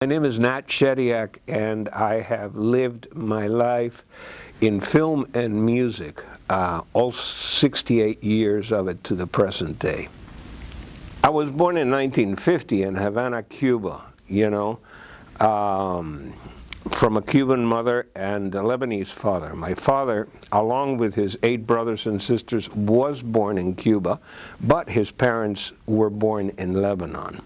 My name is Nat Chediak, and I have lived my life in film and music, all 68 years of it to the present day. I was born in 1950 in Havana, Cuba, from a Cuban mother and a Lebanese father. My father, along with his 8 brothers and sisters, was born in Cuba, but his parents were born in Lebanon.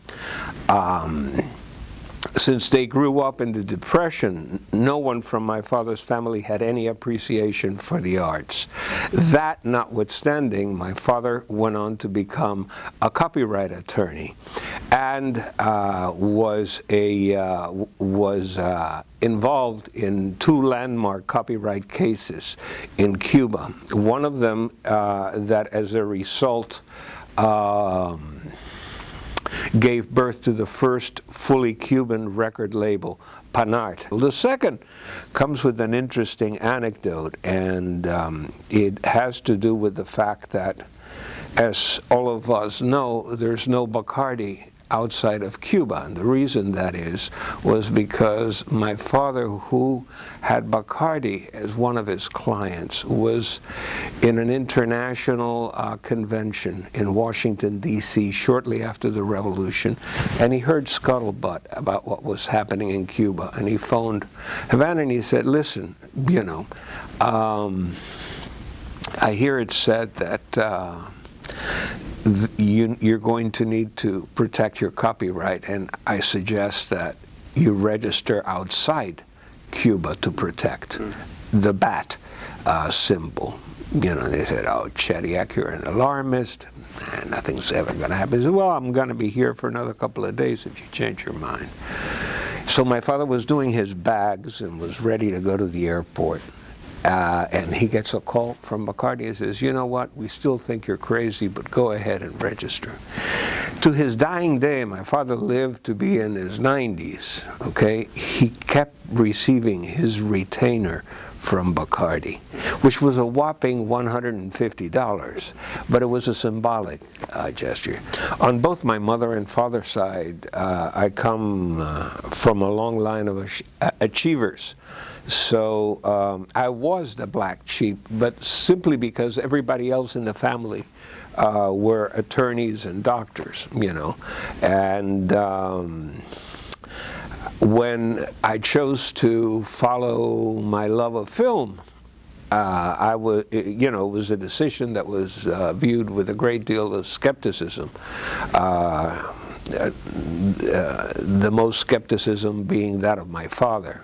Since they grew up in the Depression, no one from my father's family had any appreciation for the arts. That notwithstanding, my father went on to become a copyright attorney and was involved in 2 landmark copyright cases in Cuba. One of them that as a result gave birth to the first fully Cuban record label, Panart. The second comes with an interesting anecdote, and it has to do with the fact that, as all of us know, there's no Bacardi outside of Cuba. And the reason that was because my father, who had Bacardi as one of his clients, was in an international convention in Washington, D.C. shortly after the revolution, and he heard scuttlebutt about what was happening in Cuba. And he phoned Havana and he said, listen, I hear it said that you're going to need to protect your copyright, and I suggest that you register outside Cuba to protect the bat symbol. They said, oh, Chediak, you're an alarmist, and nothing's ever going to happen. He said, well, I'm going to be here for another couple of days if you change your mind. So my father was doing his bags and was ready to go to the airport. And he gets a call from Bacardi and says, you know what, we still think you're crazy, but go ahead and register. To his dying day, my father lived to be in his 90s, okay? He kept receiving his retainer from Bacardi, which was a whopping $150, but it was a symbolic gesture. On both my mother and father's side, I come from a long line of achievers. So I was the black sheep, but simply because everybody else in the family were attorneys and doctors, And when I chose to follow my love of film, it was a decision that was viewed with a great deal of skepticism. The most skepticism being that of my father.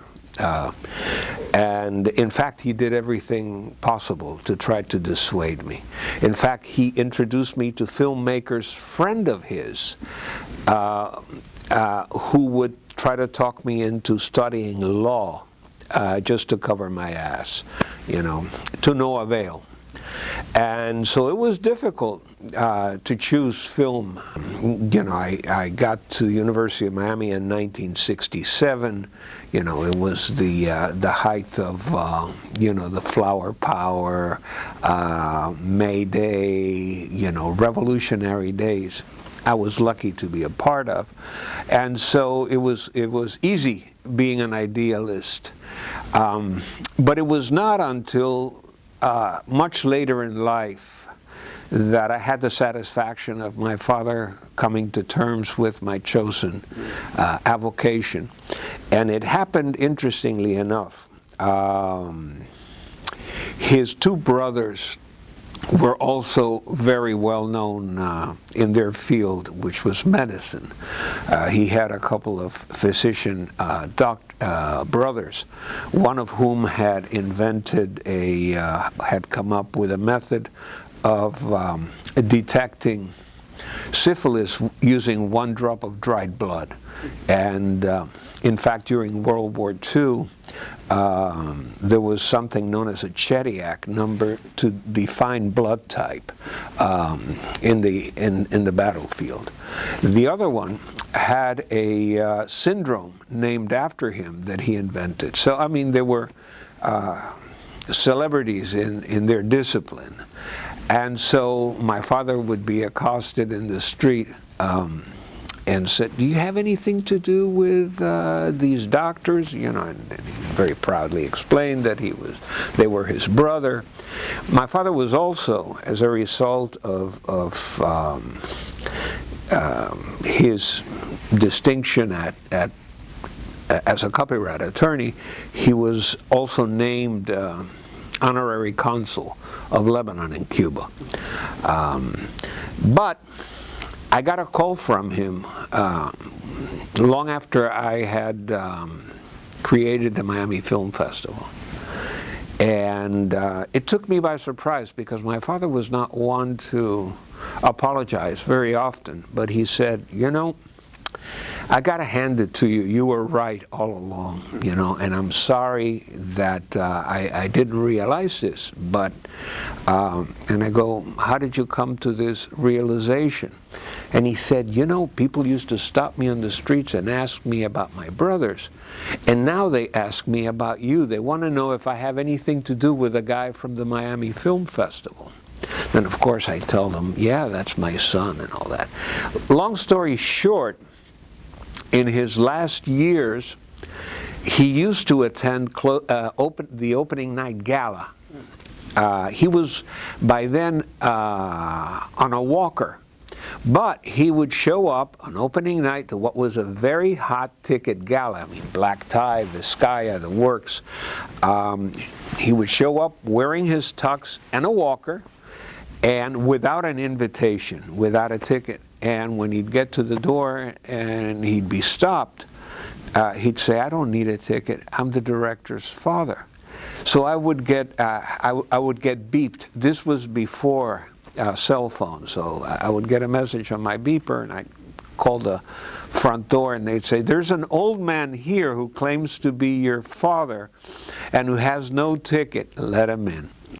And in fact, he did everything possible to try to dissuade me. In fact, he introduced me to filmmakers, friend of his, who would try to talk me into studying law just to cover my ass, to no avail. And so it was difficult to choose film. I got to the University of Miami in 1967. It was the height of the flower power, May Day, revolutionary days. I was lucky to be a part of, and so it was easy being an idealist. But it was not until much later in life that I had the satisfaction of my father coming to terms with my chosen avocation. And it happened, interestingly enough. His 2 brothers were also very well known in their field, which was medicine. He had a couple of physician brothers, one of whom had had come up with a method of detecting syphilis using 1 drop of dried blood. And in fact, during World War II, there was something known as a Chediak number to define blood type in the battlefield. The other one had a syndrome named after him that he invented. So, I mean, there were celebrities in their discipline. And so my father would be accosted in the street and said, "Do you have anything to do with these doctors?" You know, and he very proudly explained that they were his brother. My father was also, as a result of his distinction as a copyright attorney, he was also named honorary consul of Lebanon in Cuba. But I got a call from him long after I had created the Miami Film Festival. And it took me by surprise, because my father was not one to apologize very often, but he said, "You know, I got to hand it to you. You were right all along, you know, and I'm sorry that I didn't realize this." But, and I go, "How did you come to this realization?" And he said, "You know, people used to stop me on the streets and ask me about my brothers, and now they ask me about you. They want to know if I have anything to do with a guy from the Miami Film Festival." And of course I tell them, "Yeah, that's my son," and all that. Long story short, in his last years, he used to attend the opening night gala. He was by then on a walker, but he would show up on opening night to what was a very hot ticket gala. I mean, black tie, Vizcaya, the works. He would show up wearing his tux and a walker, and without an invitation, without a ticket. And when he'd get to the door and he'd be stopped, he'd say, "I don't need a ticket. I'm the director's father." So I would get beeped. This was before cell phones, so I would get a message on my beeper, and I'd call the front door, and they'd say, "There's an old man here who claims to be your father and who has no ticket. Let him in."